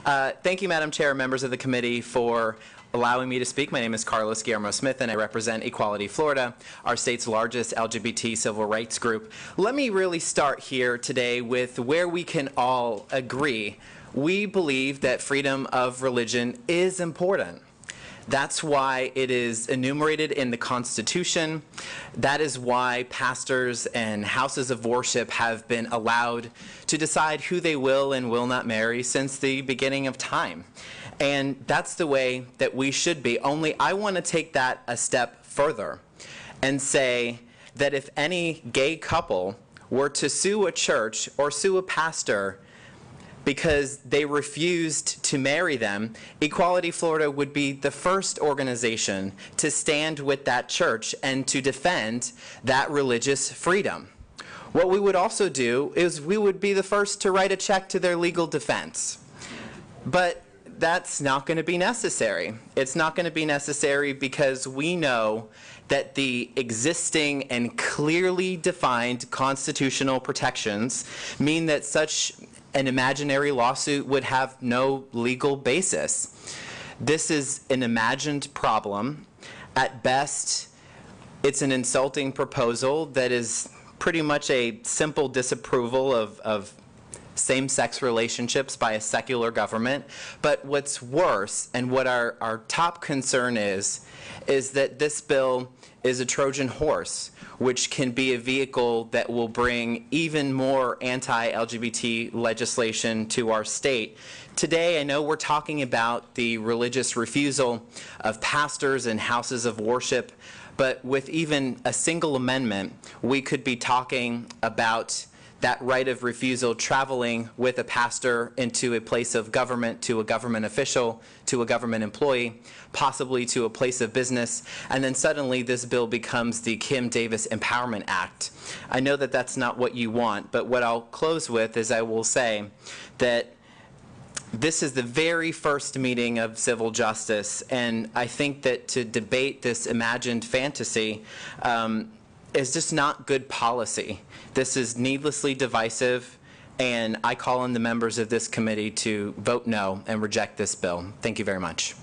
Thank you, Madam Chair, members of the committee, for allowing me to speak. My name is Carlos Guillermo Smith, and I represent Equality Florida, our state's largest LGBT civil rights group. Let me really start here today with where we can all agree. We believe that freedom of religion is important. That's why it is enumerated in the Constitution. That is why pastors and houses of worship have been allowed to decide who they will and will not marry since the beginning of time. And that's the way that we should be. Only I want to take that a step further and say that if any gay couple were to sue a church or sue a pastor because they refused to marry them, Equality Florida would be the first organization to stand with that church and to defend that religious freedom. What we would also do is we would be the first to write a check to their legal defense. But that's not going to be necessary. It's not going to be necessary because we know that the existing and clearly defined constitutional protections mean that such an imaginary lawsuit would have no legal basis. This is an imagined problem. At best, it's an insulting proposal that is pretty much a simple disapproval of same-sex relationships by a secular government. But what's worse, and what our top concern is that this bill is a Trojan horse, which can be a vehicle that will bring even more anti-LGBT legislation to our state. Today, I know we're talking about the religious refusal of pastors and houses of worship, but with even a single amendment, we could be talking about that right of refusal traveling with a pastor into a place of government, to a government official, to a government employee, possibly to a place of business, and then suddenly this bill becomes the Kim Davis Empowerment Act. I know that that's not what you want, but what I'll close with is I will say that this is the very first meeting of civil justice, and I think that to debate this imagined fantasy is just not good policy. This is needlessly divisive, and I call on the members of this committee to vote no and reject this bill. Thank you very much.